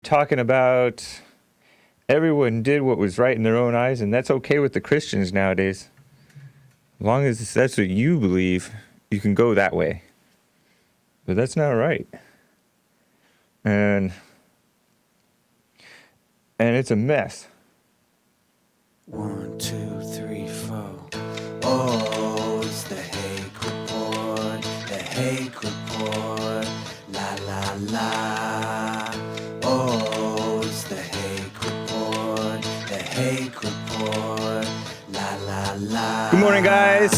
talking about everyone did what was right in their own eyes, and that's okay with the Christians nowadays. As long as that's what you believe, you can go that way. But that's not right. And it's a mess. 1, 2, 3, 4. Oh, it's the Hake Report. The Hake Report. La la la. Oh, it's the Hake Report. The Hake Report. La la la. Good morning, guys.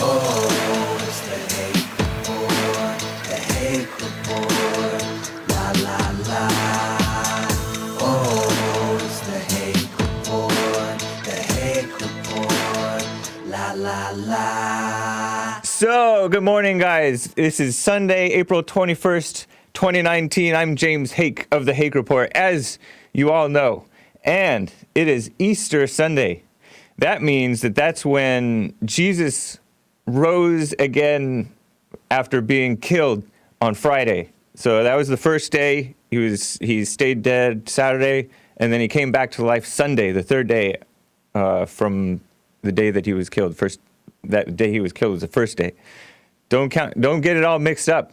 Oh, it's the Hake Report. The Hake Report. La la la. Oh, it's the Hake Report. The Hake Report. La la la. So, good morning, guys. This is Sunday, April 21st, 2019. I'm James Hake of the Hake Report, as you all know. And it is Easter Sunday. That means that's when Jesus rose again after being killed on Friday. So that was the first day. He stayed dead Saturday, and then he came back to life Sunday, the third day from the day that he was killed. That day he was killed was the first day. Don't get it all mixed up.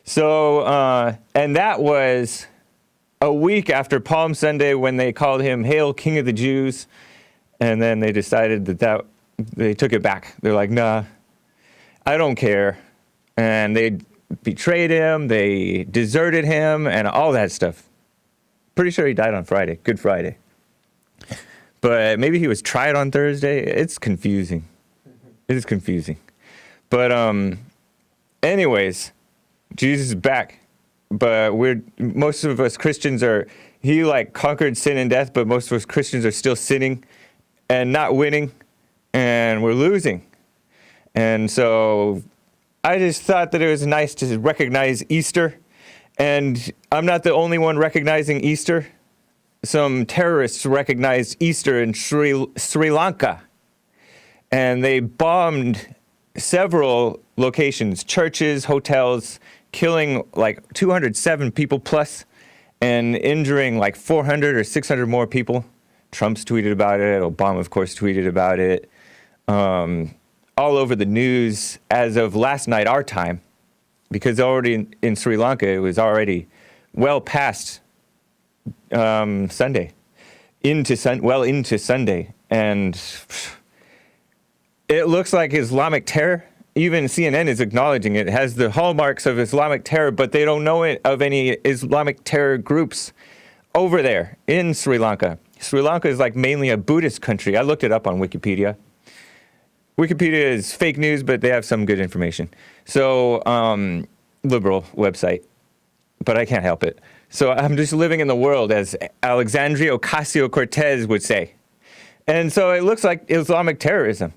So, and that was a week after Palm Sunday when they called him Hail King of the Jews. And then they decided that they took it back. They're like, nah, I don't care. And they betrayed him, they deserted him, and all that stuff. Pretty sure he died on Friday, Good Friday. But maybe he was tried on Thursday. It's confusing. It is confusing. But anyways, Jesus is back. But most of us Christians he conquered sin and death, but most of us Christians are still sinning and not winning, and we're losing. And so I just thought that it was nice to recognize Easter. And I'm not the only one recognizing Easter. Some terrorists recognized Easter in Sri Lanka. And they bombed several locations, churches, hotels, killing 207 people plus, and injuring 400 or 600 more people. Trump's tweeted about it. Obama, of course, tweeted about it. All over the news as of last night, our time, because already in Sri Lanka, it was already well past Sunday, into Sunday. And it looks like Islamic terror. Even CNN is acknowledging it. It has the hallmarks of Islamic terror, but they don't know it of any Islamic terror groups over there in Sri Lanka. Sri Lanka is mainly a Buddhist country. I looked it up on Wikipedia. Wikipedia is fake news, but they have some good information. So, liberal website, but I can't help it. So I'm just living in the world, as Alexandria Ocasio-Cortez would say. And so it looks like Islamic terrorism.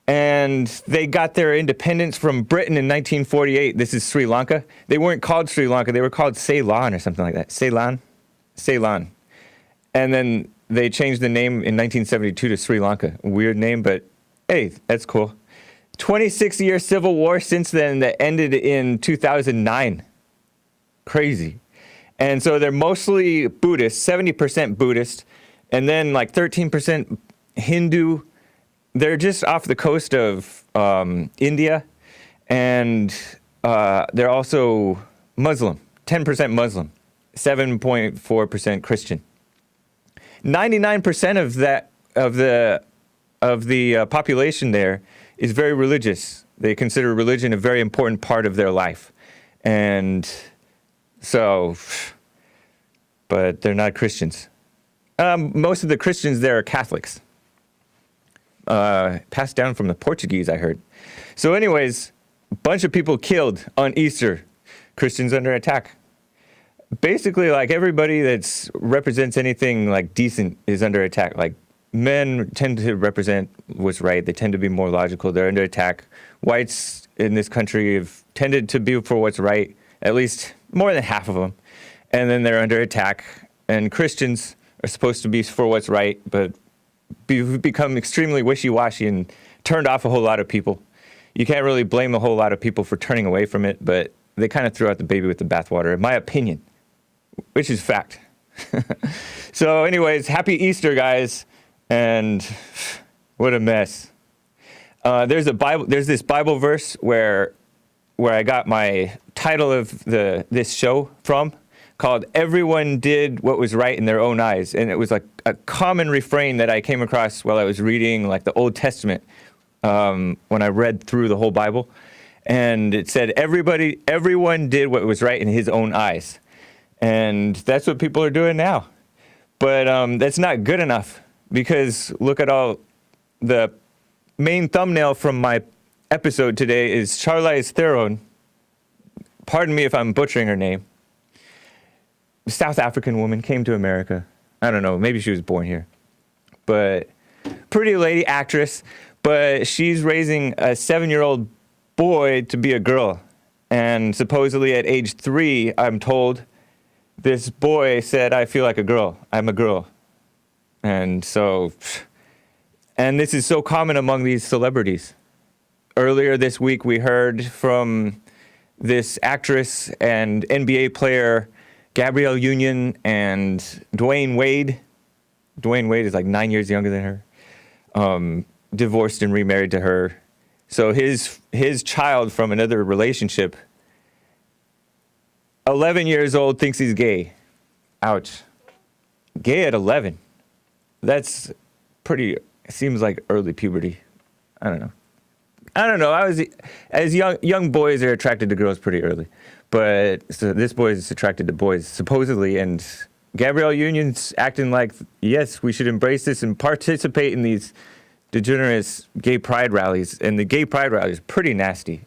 And they got their independence from Britain in 1948. This is Sri Lanka. They weren't called Sri Lanka. They were called Ceylon or something like that. Ceylon. And then they changed the name in 1972 to Sri Lanka. Weird name, but hey, that's cool. 26-year civil war since then that ended in 2009. Crazy. And so they're mostly Buddhist, 70% Buddhist, and then 13% Hindu. They're just off the coast of India, and they're also Muslim, 10% Muslim, 7.4% Christian. 99% of the population there is very religious. They consider religion a very important part of their life. And so, but they're not Christians. Most of the Christians there are Catholics. Passed down from the Portuguese, I heard. So anyways, a bunch of people killed on Easter. Christians under attack. Basically, everybody that represents anything decent is under attack. Men tend to represent what's right. They tend to be more logical. They're under attack. Whites in this country have tended to be for what's right, at least more than half of them. And then they're under attack. And Christians are supposed to be for what's right, but we've become extremely wishy-washy and turned off a whole lot of people. You can't really blame a whole lot of people for turning away from it, but they kind of threw out the baby with the bathwater, in my opinion. which is fact. So anyways, happy Easter, guys. And what a mess. There's this Bible verse where I got my title of this show from, called "Everyone Did What Was Right in Their Own Eyes," and it was like a common refrain that I came across while I was reading like the Old Testament when I read through the whole Bible, and it said everyone did what was right in his own eyes, and that's what people are doing now. But that's not good enough, because look at all the main thumbnail from my episode today is Charlize Theron. Pardon me if I'm butchering her name. South African woman, came to America. I don't know, maybe she was born here. But pretty lady, actress, but she's raising a 7-year-old boy to be a girl. And supposedly at age 3, I'm told, this boy said, "I feel like a girl. I'm a girl." And this is so common among these celebrities. Earlier this week, we heard from this actress and NBA player, Gabrielle Union, and Dwayne Wade. Dwayne Wade is like 9 years younger than her. Divorced and remarried to her. So his child from another relationship, 11 years old, thinks he's gay. Ouch. Gay at 11. That's pretty, seems like early puberty. I don't know. As young boys are attracted to girls pretty early. But so this boy is attracted to boys, supposedly, and Gabrielle Union's acting like, yes, we should embrace this and participate in these degenerate gay pride rallies. And the gay pride rally is pretty nasty.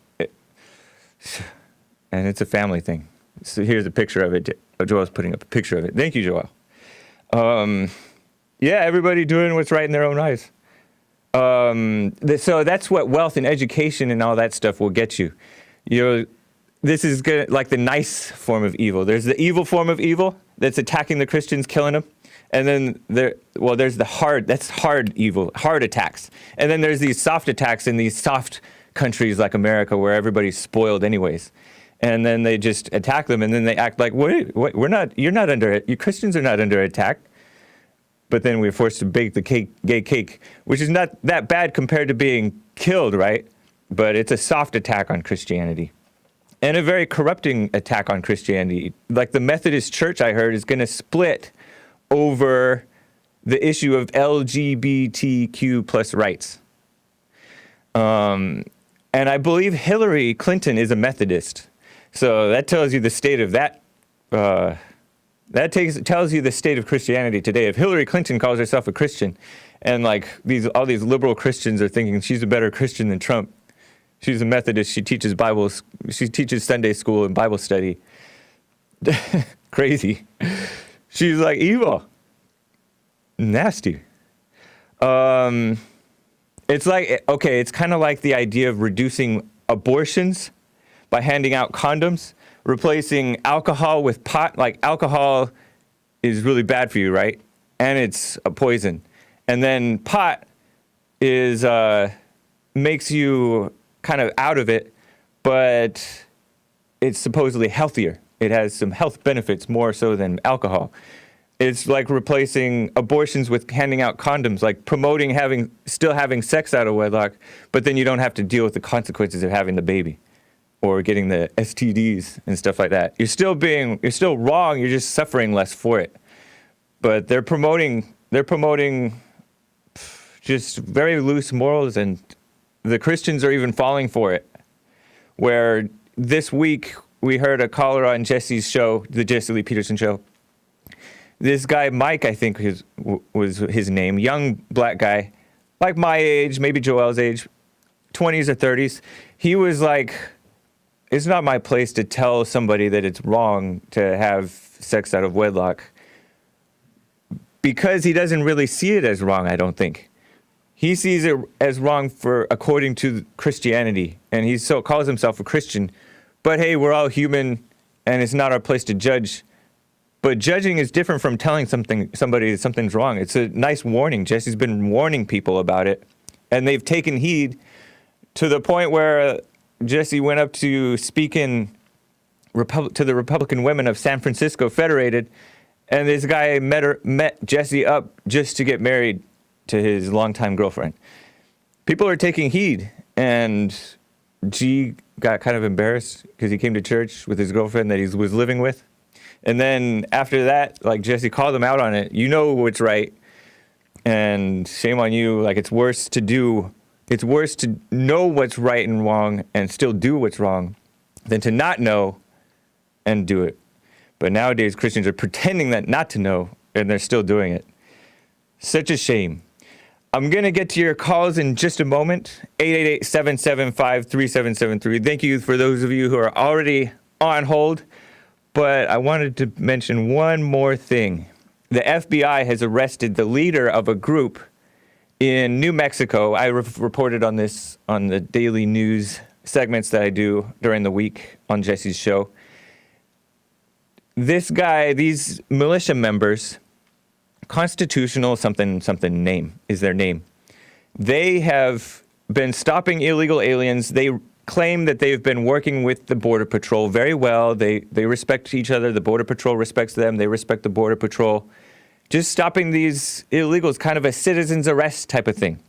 And it's a family thing. So here's a picture of it. Joel's putting up a picture of it. Thank you, Joel. Yeah, everybody doing what's right in their own eyes. So that's what wealth and education and all that stuff will get you. This is like the nice form of evil. There's the evil form of evil that's attacking the Christians, killing them. And then there's the hard evil, hard attacks. And then there's these soft attacks in these soft countries like America where everybody's spoiled anyways. And then they just attack them, and then they act like, wait, you're not under it. You Christians are not under attack. But then we're forced to bake the gay cake, which is not that bad compared to being killed, right? But it's a soft attack on Christianity. And a very corrupting attack on Christianity. Like the Methodist Church, I heard, is going to split over the issue of LGBTQ plus rights. And I believe Hillary Clinton is a Methodist. So that tells you the state of that. Tells you the state of Christianity today. If Hillary Clinton calls herself a Christian, and like all these liberal Christians are thinking she's a better Christian than Trump. She's a Methodist. She teaches Bibles. She teaches Sunday school and Bible study. Crazy. She's like evil. Nasty. It's like, okay, it's kind of like the idea of reducing abortions by handing out condoms, replacing alcohol with pot. Like alcohol is really bad for you, right? And it's a poison. And then pot is makes you kind of out of it, but it's supposedly healthier. It has some health benefits more so than alcohol. It's like replacing abortions with handing out condoms, like promoting still having sex out of wedlock, but then you don't have to deal with the consequences of having the baby or getting the STDs and stuff like that. You're still wrong, you're just suffering less for it. But they're promoting just very loose morals, and the Christians are even falling for it. Where this week we heard a caller on Jesse's show, the Jesse Lee Peterson show. This guy, Mike, I think was his name, young black guy, like my age, maybe Joel's age, 20s or 30s. He was like, it's not my place to tell somebody that it's wrong to have sex out of wedlock, because he doesn't really see it as wrong, I don't think. He sees it as wrong according to Christianity, and he calls himself a Christian. But hey, we're all human, and it's not our place to judge. But judging is different from telling somebody that something's wrong. It's a nice warning. Jesse's been warning people about it, and they've taken heed to the point where Jesse went up to speak in to the Republican women of San Francisco Federated, and this guy met Jesse up just to get married to his longtime girlfriend. People are taking heed, and G got kind of embarrassed because he came to church with his girlfriend that he was living with. And then after that, like, Jesse called him out on it. You know what's right, and shame on you. Like, it's worse to know what's right and wrong and still do what's wrong than to not know and do it. But nowadays, Christians are pretending that not to know, and they're still doing it. Such a shame. I'm going to get to your calls in just a moment. 888-775-3773. Thank you for those of you who are already on hold. But I wanted to mention one more thing. The FBI has arrested the leader of a group in New Mexico. I reported on this on the daily news segments that I do during the week on Jesse's show. This guy, these militia members, constitutional something name is their name. They have been stopping illegal aliens. They claim that they've been working with the Border Patrol very well. They respect each other. The Border Patrol respects them. They respect the Border Patrol. Just stopping these illegals, kind of a citizen's arrest type of thing.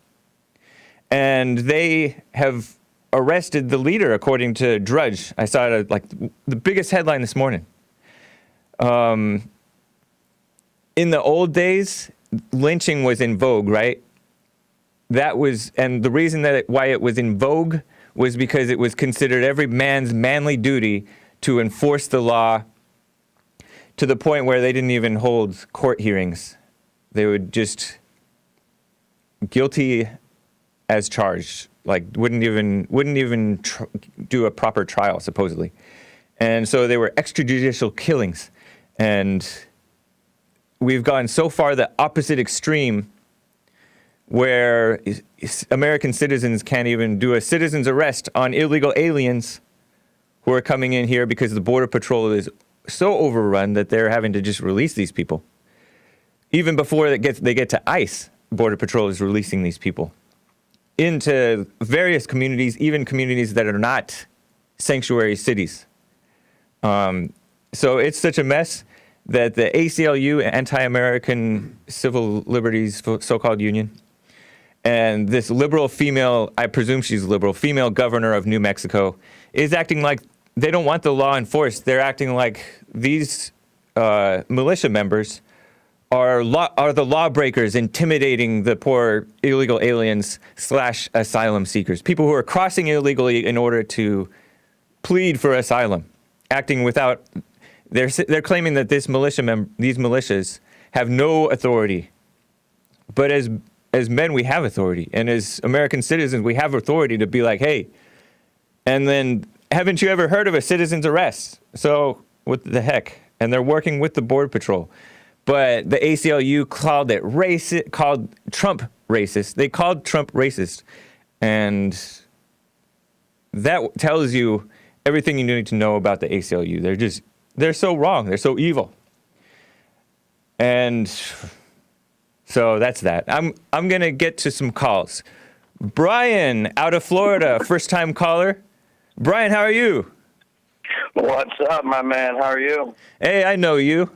And they have arrested the leader, according to Drudge. I saw it like the biggest headline this morning. In the old days, lynching was in vogue, right? And the reason why it was in vogue was because it was considered every man's manly duty to enforce the law, to the point where they didn't even hold court hearings. They would just guilty as charged, like wouldn't even do a proper trial, supposedly. And so they were extrajudicial killings. And we've gone so far the opposite extreme, where American citizens can't even do a citizen's arrest on illegal aliens who are coming in here because the Border Patrol is so overrun that they're having to just release these people. Even before they get to ICE, Border Patrol is releasing these people into various communities, even communities that are not sanctuary cities. So it's such a mess that the ACLU, Anti-American Civil Liberties so-called union, and this liberal female, I presume she's liberal, female governor of New Mexico, is acting like they don't want the law enforced. They're acting like these militia members are the lawbreakers intimidating the poor illegal aliens / asylum seekers, people who are crossing illegally in order to plead for asylum, acting without. They're claiming that these militias have no authority, but as men we have authority, and as American citizens we have authority to be like, hey. And then, haven't you ever heard of a citizen's arrest? So what the heck? And they're working with the Border Patrol. But the ACLU called Trump racist. They called Trump racist. And that tells you everything you need to know about the ACLU. They're so wrong. They're so evil. And so that's that. I'm going to get to some calls. Brian out of Florida, first time caller. Brian, how are you? What's up, my man? How are you? Hey, I know you.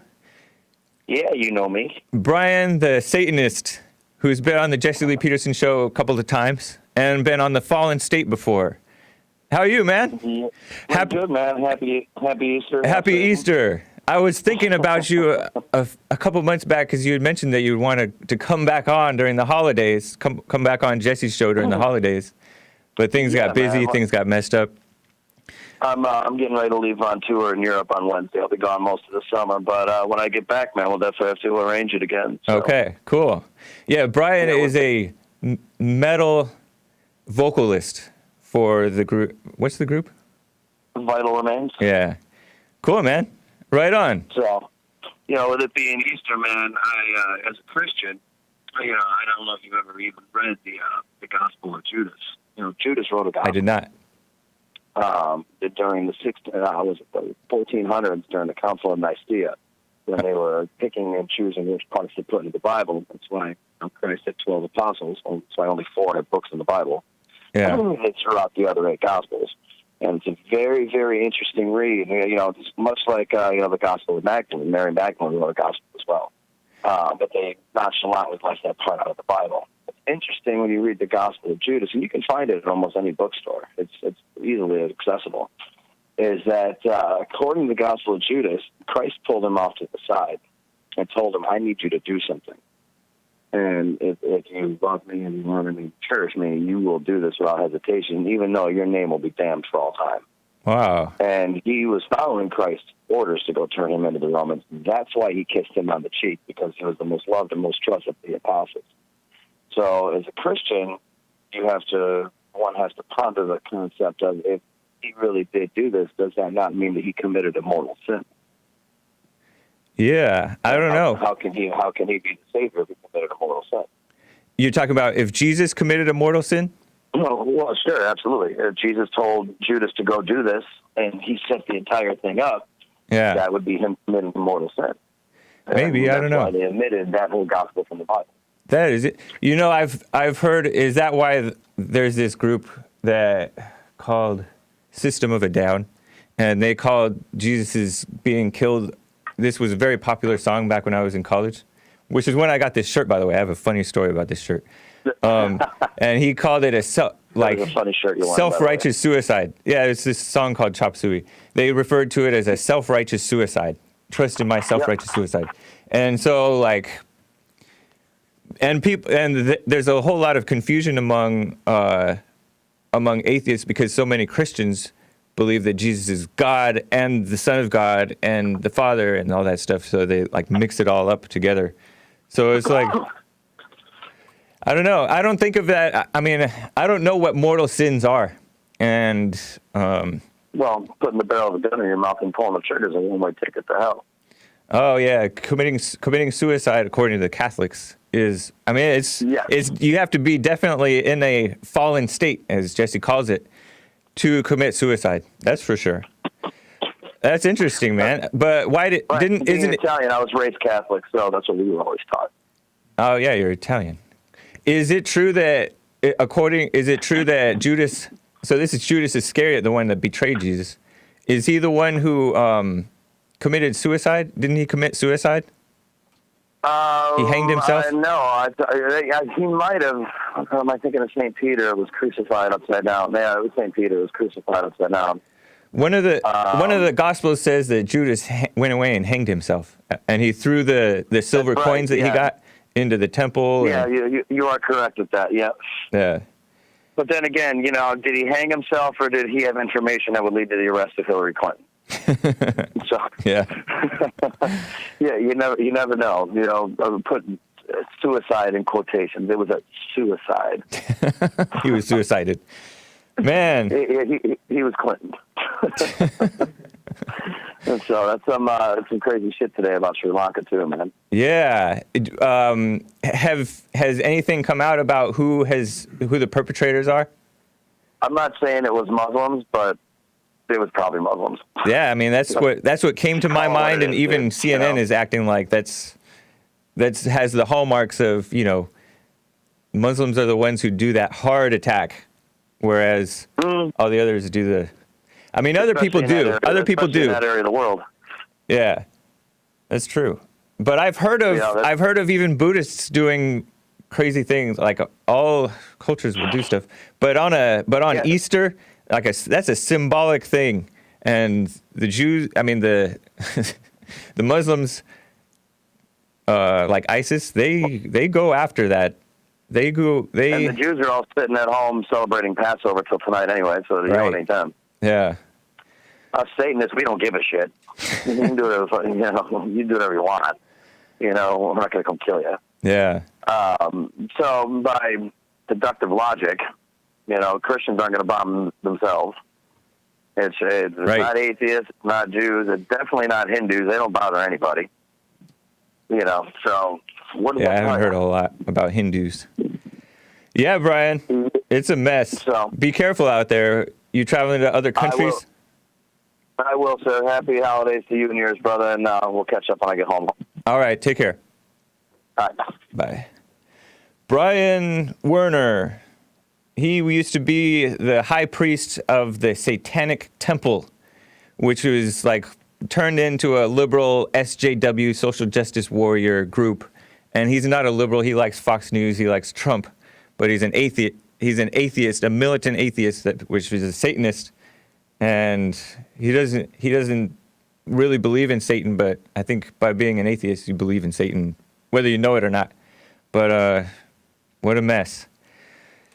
Yeah, you know me. Brian, the Satanist, who's been on the Jesse Lee Peterson show a couple of times and been on the Fallen State before. How are you, man? Yeah, good, man. Happy Easter. Happy Easter. I was thinking about you a couple months back because you had mentioned that you wanted to come back on during the holidays, come back on Jesse's show during the holidays. But things got busy, man. Things got messed up. I'm getting ready to leave on tour in Europe on Wednesday. I'll be gone most of the summer, but when I get back, man, we'll definitely have to arrange it again. So. Okay, cool. Yeah, Brian is a metal vocalist for the group. What's the group? Vital Remains. Yeah. Cool, man. Right on. So, with it being Easter, man, I, as a Christian, I don't know if you've ever even read the Gospel of Judas. Judas wrote a gospel. I did not. During the 1400s, during the Council of Nicaea, when they were picking and choosing which parts to put into the Bible. That's why Christ had 12 apostles, so only 4 had books in the Bible. Yeah. They threw out the other 8 Gospels. And it's a very, very interesting read. You know, it's much like, the Gospel of Magdalene. Mary Magdalene wrote a Gospel as well. But they nonchalantly left that part out of the Bible. It's interesting when you read the Gospel of Judas, and you can find it at almost any bookstore. It's easily accessible. Is that according to the Gospel of Judas, Christ pulled him off to the side and told him, I need you to do something. And if you love me and you want to cherish me, you will do this without hesitation, even though your name will be damned for all time. Wow. And he was following Christ's orders to go turn him into the Romans. That's why he kissed him on the cheek, because he was the most loved and most trusted of the apostles. So as a Christian, one has to ponder the concept of, if he really did do this, does that not mean that he committed a mortal sin? Yeah, I don't know. How can he be the Savior if he committed a mortal sin? You're talking about if Jesus committed a mortal sin? Well, sure, absolutely. If Jesus told Judas to go do this, and he set the entire thing up, Yeah. that would be him committing a mortal sin. Maybe, I don't know. That's why they omitted that whole gospel from the Bible. That is it. You know, I've heard, is that why there's this group that called System of a Down, and they called Jesus' being killed. This was a very popular song back when I was in college, which is when I got this shirt, by the way. I have a funny story about this shirt. And he called it a funny shirt you want, self-righteous suicide. Yeah, it's this song called Chop Suey. They referred to it as a self-righteous suicide. Trust in my self-righteous suicide. And so, there's a whole lot of confusion among atheists, because so many Christians believe that Jesus is God and the Son of God and the Father and all that stuff. So they mix it all up together. So it's like, I don't know. I don't think of that. I mean, I don't know what mortal sins are. And, well, putting the barrel of a gun in your mouth and pulling the trigger is a one-way ticket to hell. Oh yeah. Committing suicide, according to the Catholics, is, I mean, it's, you have to be definitely in a fallen state, as Jesse calls it, to commit suicide. That's for sure. That's interesting, man. But why isn't Italian? I was raised Catholic, so that's what we were always taught. Oh yeah, you're Italian. Is it true that Judas? So this is Judas Iscariot, the one that betrayed Jesus. Is he the one who committed suicide? Didn't he commit suicide? He hanged himself? No, he might have. Am I thinking of St. Peter was crucified upside down? Yeah, it was St. Peter was crucified upside down. One of the Gospels says that Judas went away and hanged himself, and he threw the silver coins that he got into the temple. Yeah, you are correct with that. Yeah. Yeah. But then again, did he hang himself, or did he have information that would lead to the arrest of Hillary Clinton? So yeah. Yeah, you never know. Put suicide in quotations. It was a suicide. He was suicided. Man. He was Clinton. And so that's some crazy shit today about Sri Lanka too, man. Yeah. Has anything come out about who the perpetrators are? I'm not saying it was Muslims, but it was probably Muslims. Yeah, I mean that's what came to my mind, and even CNN is acting like that has the hallmarks of, Muslims are the ones who do that hard attack, whereas all the others do the. I mean, other people do. Other people do. In that area of the world. Yeah, that's true. But I've heard of even Buddhists doing crazy things. Like all cultures will do stuff, but on Easter, that's a symbolic thing. And the Jews, I mean the Muslims, like ISIS, they go after that. And the Jews are all sitting at home celebrating Passover till tonight anyway, so they don't need them. Yeah. Us Satanists, we don't give a shit. You can do whatever, you do whatever you want. We're not going to come kill you. Yeah. So by deductive logic, Christians aren't going to bomb themselves. It's not atheists, it's not Jews, it's definitely not Hindus. They don't bother anybody. So what? Yeah, I haven't heard a whole lot about Hindus. Yeah, Brian, it's a mess. So be careful out there. You traveling to other countries? I will, sir. Happy holidays to you and yours, brother, and we'll catch up when I get home. All right, take care. All right. Bye. Brian Werner, he used to be the high priest of the Satanic Temple, which was like turned into a liberal SJW, social justice warrior group. And he's not a liberal. He likes Fox News. He likes Trump, but he's an atheist. He's an atheist, a militant atheist, which is a Satanist, and he doesn't really believe in Satan. But I think by being an atheist, you believe in Satan, whether you know it or not. But what a mess.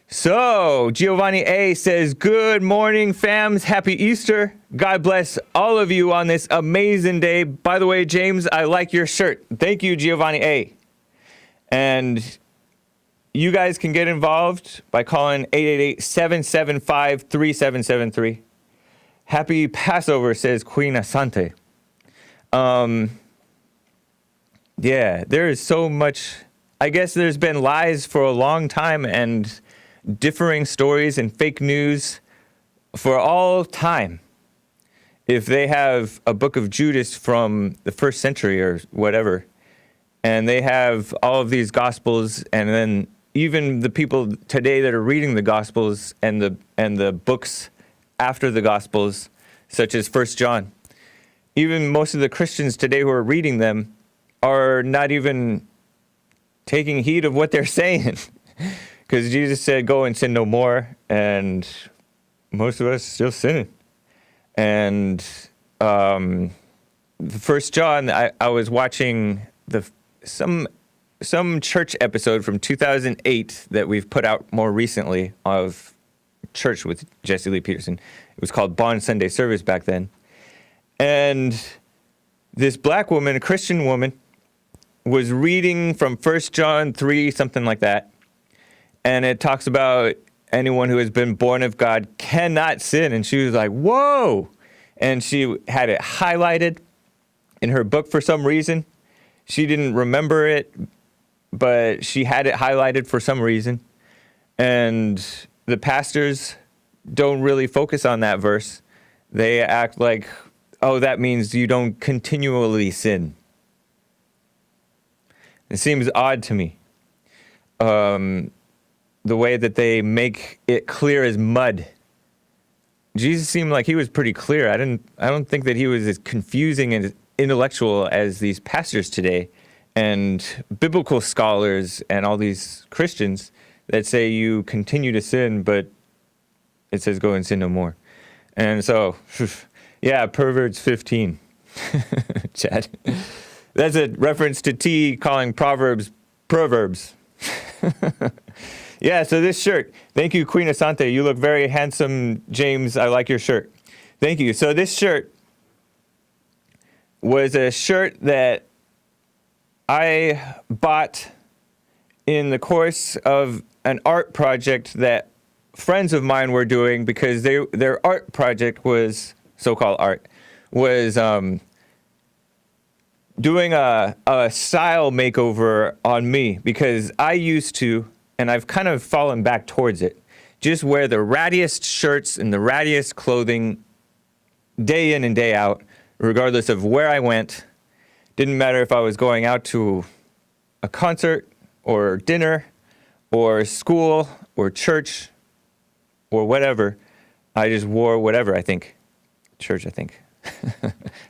So Giovanni A says, "Good morning, fams. Happy Easter. God bless all of you on this amazing day. By the way, James, I like your shirt. Thank you, Giovanni A. And you guys can get involved by calling 888-775-3773. Happy Passover, says Queen Asante. Yeah, there is so much. I guess there's been lies for a long time and differing stories and fake news for all time. If they have a book of Judas from the 1st century or whatever, and they have all of these gospels, and then even the people today that are reading the gospels and the books after the gospels, such as 1 John, even most of the Christians today who are reading them are not even taking heed of what they're saying. Because Jesus said, "Go and sin no more," and most of us still sinning. And 1 John, I was watching some church episode from 2008 that we've put out more recently of church with Jesse Lee Peterson. It was called Bond Sunday Service back then. And this black woman, a Christian woman, was reading from 1 John 3, something like that. And it talks about anyone who has been born of God cannot sin. And she was like, whoa. And she had it highlighted in her book for some reason. She didn't remember it, but she had it highlighted for some reason. And the pastors don't really focus on that verse. They act like, oh, that means you don't continually sin. It seems odd to me. The way that they make it clear as mud. Jesus seemed like he was pretty clear. I don't think that he was as confusing and intellectual as these pastors today and biblical scholars and all these Christians that say you continue to sin, but it says go and sin no more. And so, yeah, Proverbs 15. Chad. That's a reference to T calling Proverbs. Yeah, so this shirt. Thank you, Queen Asante. You look very handsome, James. I like your shirt. Thank you. So this shirt was a shirt that I bought in the course of an art project that friends of mine were doing because their art project was, so-called art, was doing a style makeover on me because I used to, and I've kind of fallen back towards it, just wear the rattiest shirts and the rattiest clothing day in and day out, regardless of where I went. Didn't matter if I was going out to a concert or dinner or school or church or whatever. I just wore whatever, I think. Church, I think.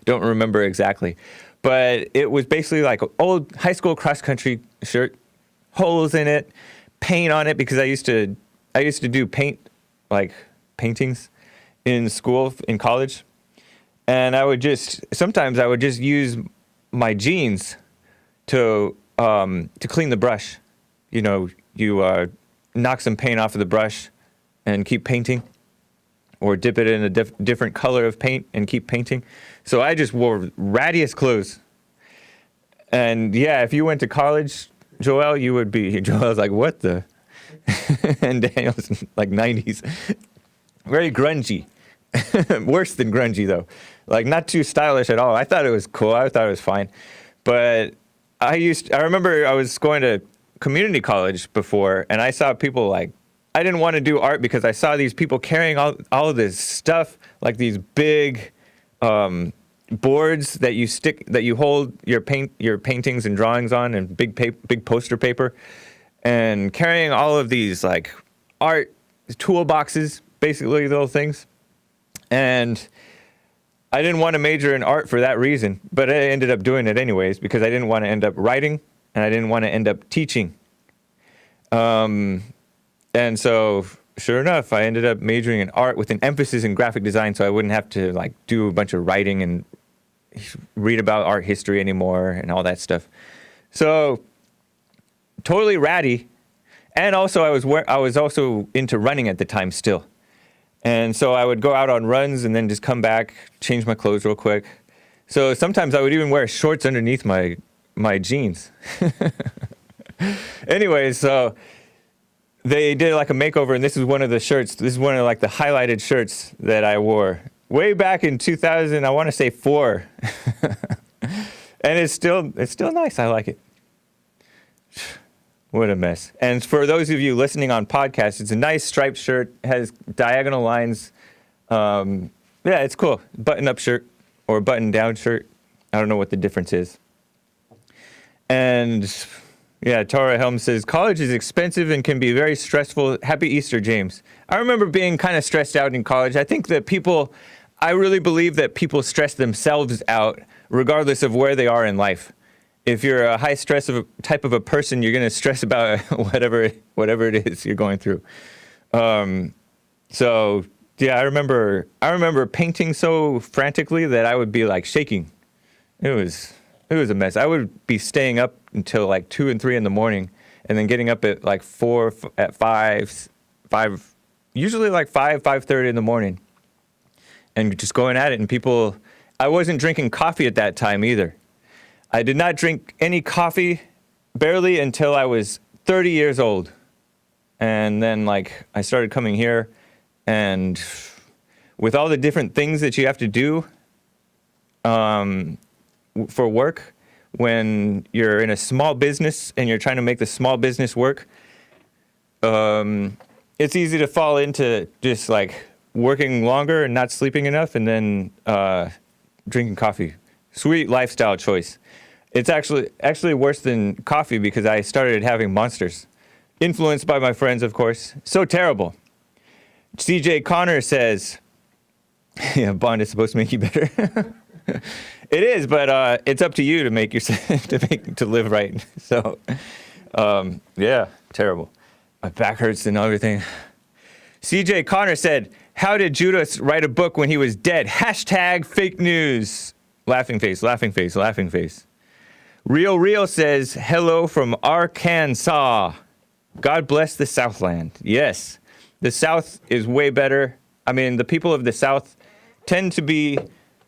Don't remember exactly. But it was basically like an old high school cross-country shirt, holes in it, paint on it, because I used to do paintings in school, in college. And sometimes I would just use my jeans to clean the brush. You know, you knock some paint off of the brush and keep painting, or dip it in a different color of paint and keep painting. So I just wore rattiest clothes. And yeah, if you went to college, Joel, Joel's like, what the? And Daniel's like 90s. Very grungy. Worse than grungy, though. Like, not too stylish at all. I thought it was cool. I thought it was fine. But I remember I was going to community college before, and I saw people I didn't want to do art because I saw these people carrying all of this stuff, like these big boards that you hold your paintings and drawings on, and big poster paper, and carrying all of these like art toolboxes, basically little things. And I didn't want to major in art for that reason, but I ended up doing it anyways because I didn't want to end up writing and I didn't want to end up teaching. And so, sure enough, I ended up majoring in art with an emphasis in graphic design, so I wouldn't have to like do a bunch of writing and read about art history anymore and all that stuff. So, totally ratty. And also, I was also into running at the time still. And so I would go out on runs and then just come back, change my clothes real quick. So sometimes I would even wear shorts underneath my jeans. Anyways, so they did like a makeover, and this is one of the shirts. This is one of like the highlighted shirts that I wore way back in 2000. I want to say 4, and it's still nice. I like it. What a mess. And for those of you listening on podcasts, it's a nice striped shirt. It has diagonal lines. Yeah, it's cool. Button-up shirt or button-down shirt. I don't know what the difference is. And yeah, Tara Helm says, college is expensive and can be very stressful. Happy Easter, James. I remember being kind of stressed out in college. I really believe that people stress themselves out regardless of where they are in life. If you're a high stress type of a person, you're going to stress about whatever it is you're going through. So yeah, I remember painting so frantically that I would be like shaking. It was a mess. I would be staying up until like 2 and 3 in the morning, and then getting up at like 5, usually like 5:30 in the morning, and just going at it. And I wasn't drinking coffee at that time either. I did not drink any coffee barely until I was 30 years old. And then like I started coming here, and with all the different things that you have to do for work when you're in a small business and you're trying to make the small business work, it's easy to fall into just like working longer and not sleeping enough and then drinking coffee. Sweet lifestyle choice. It's actually worse than coffee because I started having Monsters. Influenced by my friends, of course. So terrible. CJ Connor says, yeah, Bond is supposed to make you better. It is, but it's up to you to make to live right. So, yeah, terrible. My back hurts and everything. CJ Connor said, how did Judas write a book when he was dead? Hashtag fake news. Laughing face, laughing face, laughing face. Real says, hello from Arkansas. God bless the Southland. Yes, the South is way better. I mean, the people of the South tend to be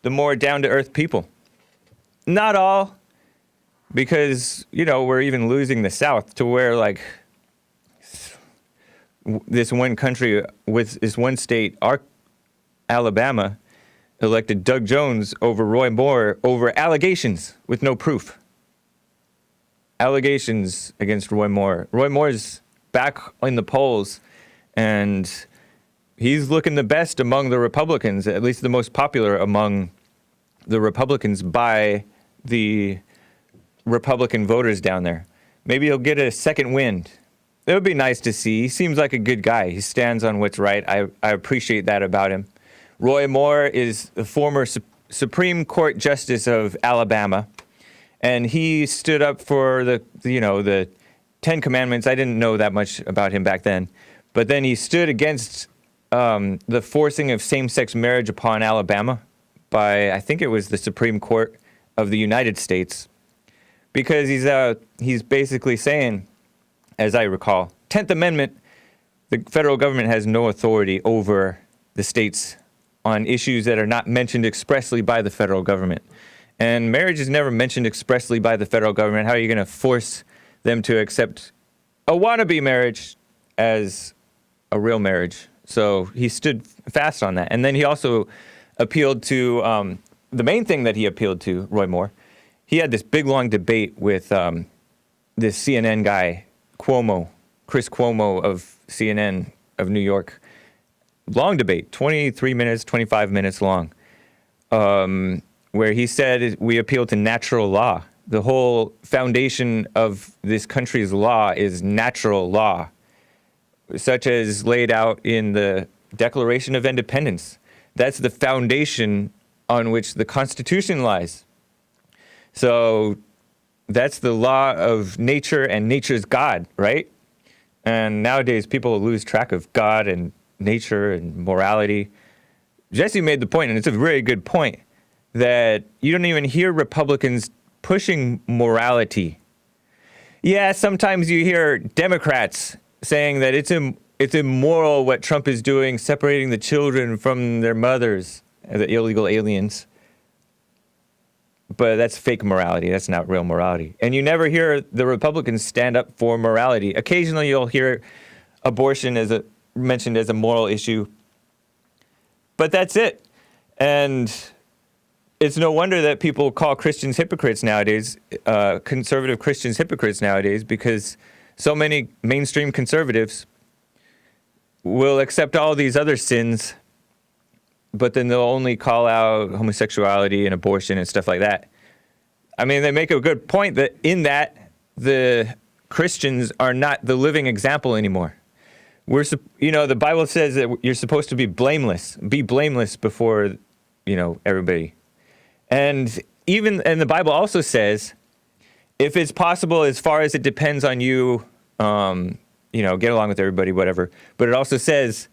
the more down-to-earth people. Not all, because, we're even losing the South to where, like, this one country with this one state, Alabama, elected Doug Jones over Roy Moore over allegations with no proof. Allegations against Roy Moore. Roy Moore's back in the polls, and he's looking the best among the Republicans, at least the most popular among the Republicans by the Republican voters down there. Maybe he'll get a second wind. It would be nice to see. He seems like a good guy. He stands on what's right. I appreciate that about him. Roy Moore is the former Supreme Court Justice of Alabama, and he stood up for the 10 Commandments. I didn't know that much about him back then, but then he stood against the forcing of same-sex marriage upon Alabama by, I think it was the Supreme Court of the United States, because he's basically saying, as I recall, 10th Amendment, the federal government has no authority over the states on issues that are not mentioned expressly by the federal government. And marriage is never mentioned expressly by the federal government. How are you going to force them to accept a wannabe marriage as a real marriage? So he stood fast on that. And then he also appealed to, the main thing that he appealed to, Roy Moore, he had this big, long debate with this CNN guy, Chris Cuomo of CNN of New York. Long debate, 23 minutes, 25 minutes long, where he said we appeal to natural law. The whole foundation of this country's law is natural law. such as laid out in the Declaration of Independence. That's the foundation on which the Constitution lies. So that's the law of nature, and nature's God, right? And nowadays people lose track of God and nature and morality. Jesse made the point, and it's a very good point, that you don't even hear Republicans pushing morality. Yeah, sometimes you hear Democrats saying that it's immoral what Trump is doing, separating the children from their mothers, the illegal aliens. But that's fake morality. That's not real morality. And you never hear the Republicans stand up for morality. Occasionally you'll hear abortion mentioned as a moral issue. But that's it. And it's no wonder that people call Christians hypocrites nowadays, conservative Christians hypocrites nowadays, because so many mainstream conservatives will accept all these other sins, but then they'll only call out homosexuality and abortion and stuff like that. I mean, they make a good point that in that the Christians are not the living example anymore. The Bible says that you're supposed to be blameless before, everybody. And the Bible also says, if it's possible, as far as it depends on you, get along with everybody, whatever. But it also says,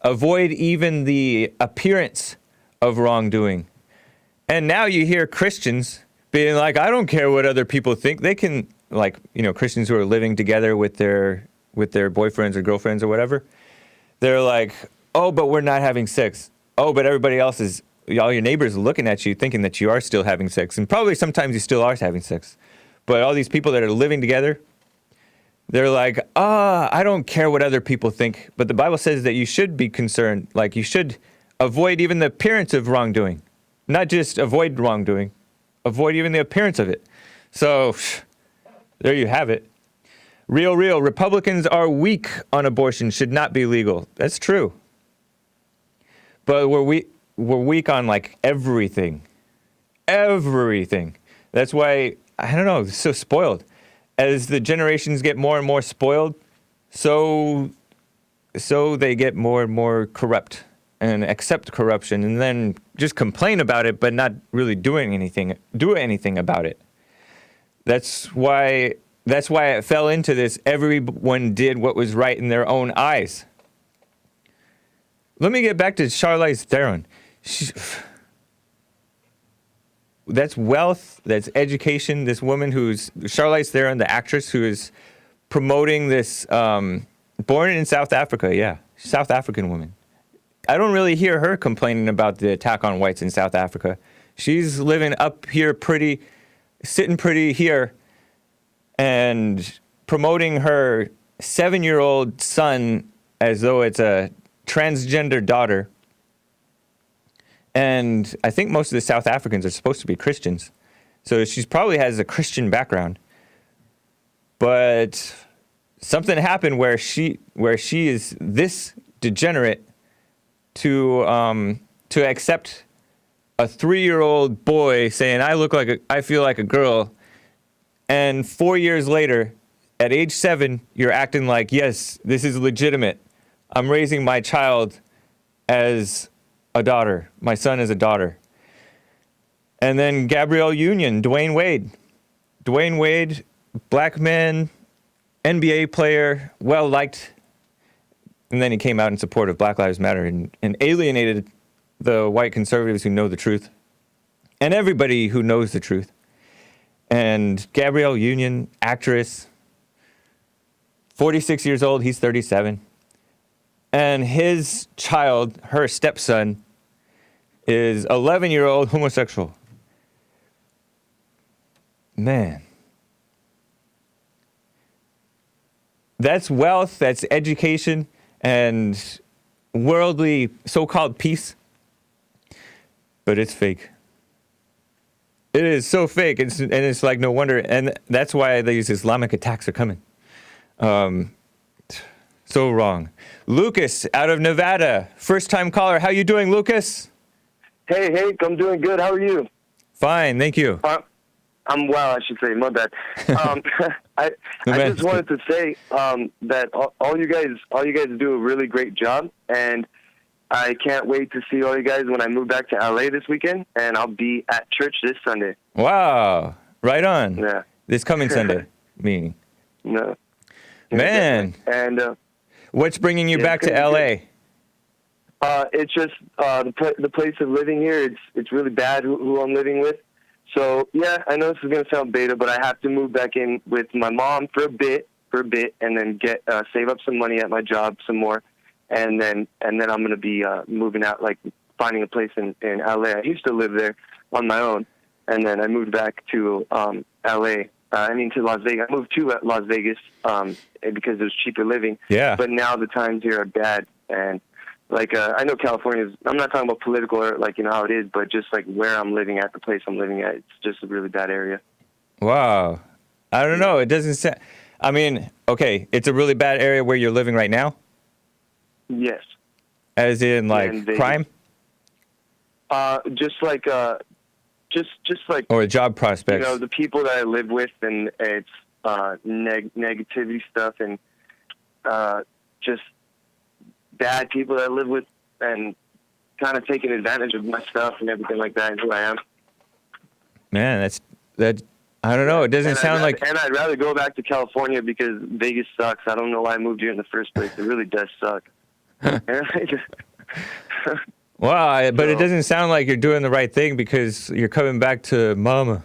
avoid even the appearance of wrongdoing. And now you hear Christians being like, I don't care what other people think. They can, Christians who are living together with their boyfriends or girlfriends or whatever. They're like, oh, but we're not having sex. Oh, but everybody else all your neighbors are looking at you thinking that you are still having sex. And probably sometimes you still are having sex. But all these people that are living together, they're like, I don't care what other people think. But the Bible says that you should be concerned, you should avoid even the appearance of wrongdoing. Not just avoid wrongdoing, avoid even the appearance of it. So, there you have it. Real, Republicans are weak on abortion, should not be legal. That's true. But we're weak on, everything. Everything. That's why, I don't know, it's so spoiled. As the generations get more and more spoiled, so they get more and more corrupt and accept corruption and then just complain about it, but not really do anything about it. That's why it fell into this. Everyone did what was right in their own eyes. Let me get back to Charlize Theron. That's wealth, that's education. This woman who's Charlize Theron, the actress who is promoting this, born in South Africa, South African woman. I don't really hear her complaining about the attack on whites in South Africa. She's living up here sitting pretty here, and promoting her 7-year-old son as though it's a transgender daughter. And I think most of the South Africans are supposed to be Christians. So she probably has a Christian background. But something happened where she is this degenerate to accept a 3-year-old boy saying, I feel like a girl. And 4 years later, at age 7, you're acting like, yes, this is legitimate. I'm raising my child as a daughter. My son is a daughter. And then Gabrielle Union, Dwayne Wade, black man, NBA player, well-liked. And then he came out in support of Black Lives Matter and alienated the white conservatives who know the truth. And everybody who knows the truth. And Gabrielle Union, actress, 46 years old, he's 37. And his child, her stepson, is 11-year-old homosexual. Man. That's wealth, that's education, and worldly so-called peace. But it's fake. It is so fake. It's like no wonder. And that's why these Islamic attacks are coming. So wrong. Lucas out of Nevada. First-time caller. How you doing, Lucas? Hey, Hake, I'm doing good. How are you? Fine, thank you. well, I should say, my bad. I just wanted to say that all you guys do a really great job, and I can't wait to see all you guys when I move back to LA this weekend, and I'll be at church this Sunday. Wow. Right on. Yeah. This coming Sunday, meaning. No. Man. And what's bringing you back to LA? it's just the place of living here. It's really bad who I'm living with. So yeah, I know this is gonna sound beta, but I have to move back in with my mom for a bit, and then get save up some money at my job some more, and then I'm gonna be moving out, like finding a place in LA. I used to live there on my own, and then I moved back to LA. To Las Vegas. I moved to Las Vegas because it was cheaper living. Yeah. But now the times here are bad, and I know California's. I'm not talking about political or how it is, but just like where I'm living at, the place I'm living at, it's just a really bad area. Wow. I don't know. It doesn't sound. I mean, okay, it's a really bad area where you're living right now. Yes. As in, crime. Just like. Or job prospects. The people that I live with, and it's negativity stuff, and just bad people that I live with, and kind of taking advantage of my stuff and everything like that, and who I am. Man, that. I don't know. It doesn't sound like. And I'd rather go back to California because Vegas sucks. I don't know why I moved here in the first place. It really does suck. Wow, but it doesn't sound like you're doing the right thing because you're coming back to mama.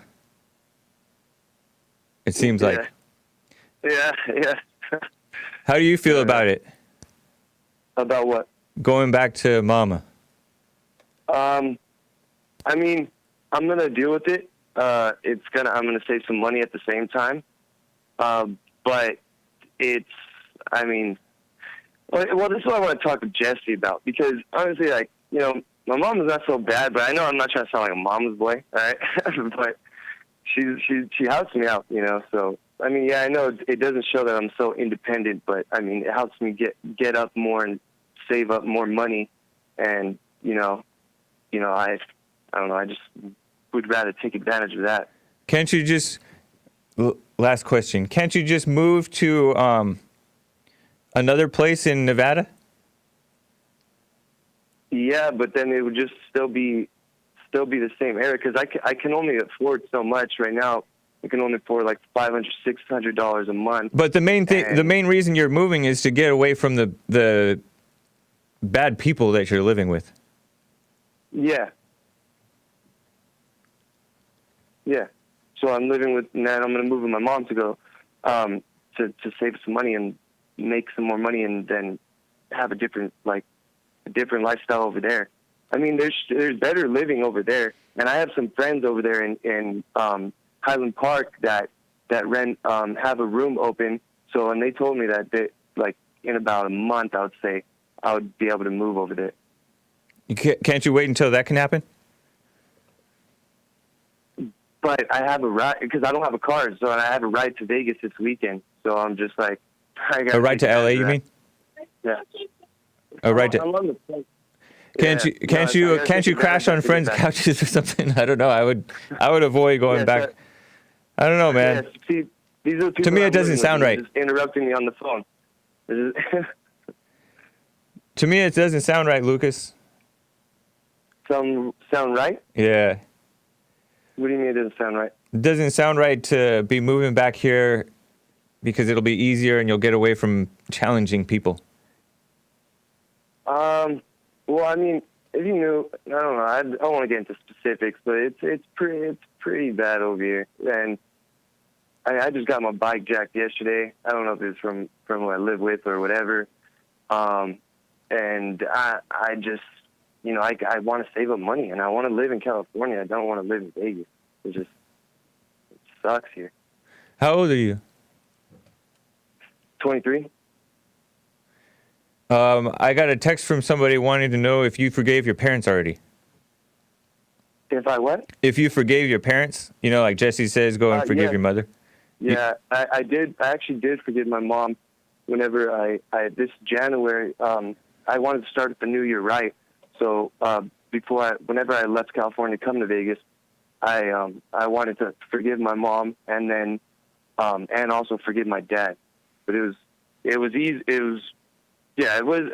It seems like. Yeah. How do you feel about it? About what? Going back to mama. I'm gonna deal with it. I'm gonna save some money at the same time. But it's, well, this is what I want to talk to Jesse about, because honestly, my mom is not so bad, but I know I'm not trying to sound like a mama's boy, all right? But she helps me out, so, I know it doesn't show that I'm so independent, but, it helps me get up more and save up more money, and, I don't know, I just would rather take advantage of that. Can't you just, last question, can't you just move to another place in Nevada? Yeah, but then it would just still be the same area, because I can only afford so much right now. I can only afford like $500, $600 a month. But the main reason you're moving is to get away from the bad people that you're living with. Yeah. So I'm living with, and then I'm going to move with my mom to go to save some money and make some more money, and then have a different lifestyle over there. There's better living over there, and I have some friends over there in Highland Park that rent have a room open. So, and they told me that in about a month, I would say I would be able to move over there. Can't you wait until that can happen? But I have a ride, because I don't have a car, so I have a ride to Vegas this weekend. So I'm just like, a ride to LA, you mean? Yeah. A ride to. I love the place. Can't you crash on friends' couches or something? I don't know. I would avoid going back. I don't know, man. Yeah, see, these are the people to me, it doesn't sound right. Just interrupting me on the phone. To me, it doesn't sound right, Lucas. Sound right? Yeah. What do you mean it doesn't sound right? It doesn't sound right to be moving back here because it'll be easier and you'll get away from challenging people. Well, if you knew, I don't know. I don't want to get into specifics, but it's pretty bad over here. And I just got my bike jacked yesterday. I don't know if it's from who I live with or whatever. And I just, I want to save up money, and I want to live in California. I don't want to live in Vegas. It sucks here. How old are you? 23. I got a text from somebody wanting to know if you forgave your parents already. If I what? If you forgave your parents, like Jesse says, go and forgive your mother. Yeah, I did. I actually did forgive my mom whenever I this January, I wanted to start the new year right. So whenever I left California to come to Vegas, I wanted to forgive my mom and then and also forgive my dad. But it was easy. It was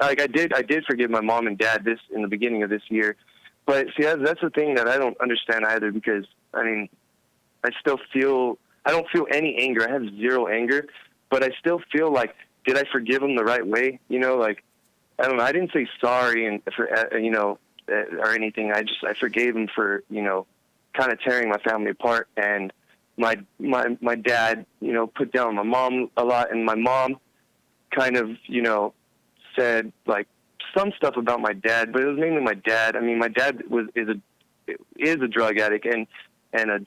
like I did forgive my mom and dad in the beginning of this year. But see, that's the thing that I don't understand either, because I mean, I don't feel any anger. I have zero anger, but I still feel like, did I forgive him the right way? You know, like, I don't know. I didn't say sorry or anything. I forgave him for, kind of tearing my family apart. And my dad, put down my mom a lot, and my mom kind of, said like some stuff about my dad, but it was mainly my dad. I mean, my dad is a drug addict and a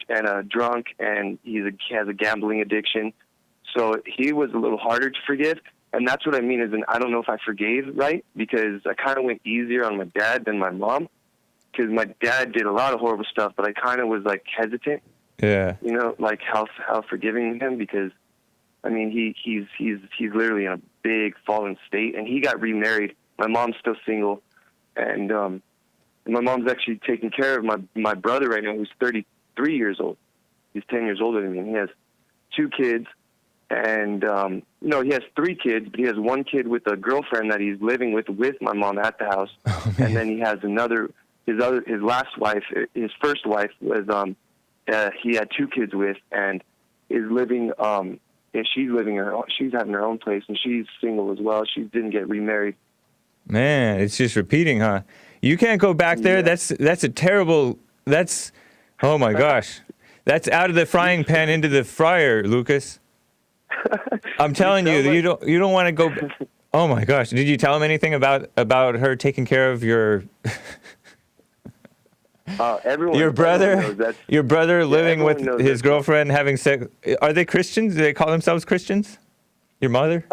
drunk, and he has a gambling addiction. So he was a little harder to forgive. And that's what I mean, I don't know if I forgave right, because I kind of went easier on my dad than my mom, because my dad did a lot of horrible stuff, but I kind of was like hesitant. Yeah. Like how forgiving him, because I mean, he's literally in a big fallen state, and he got remarried. My mom's still single, and my mom's actually taking care of my brother right now, who's 33 years old. He's 10 years older than me, and he has 2 kids. And, he has 3 kids, but he has 1 kid with a girlfriend that he's living with my mom at the house. Oh, and then he has his last wife, his first wife was, he had 2 kids with, and is living, and she's having her own place, and she's single as well. She didn't get remarried. Man, it's just repeating, huh? You can't go back there. Yeah. That's a terrible, oh my gosh. That's out of the frying pan into the fryer, Lucas. I'm telling you, you don't want to go. Oh my gosh! Did you tell him anything about her taking care of your your brother living with his girlfriend, having sex? Are they Christians? Do they call themselves Christians? Your mother?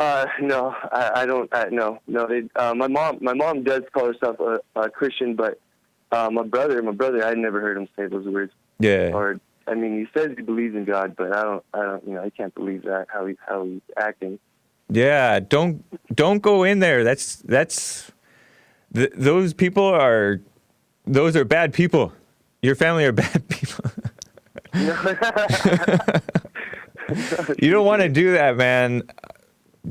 No, I don't. No. They, my mom does call herself a Christian, but my brother, I never heard him say those words. Yeah. Or I mean, he says he believes in God, but I don't. I can't believe that how he's acting. Yeah, don't go in there. Those people are bad people. Your family are bad people. You don't want to do that, man.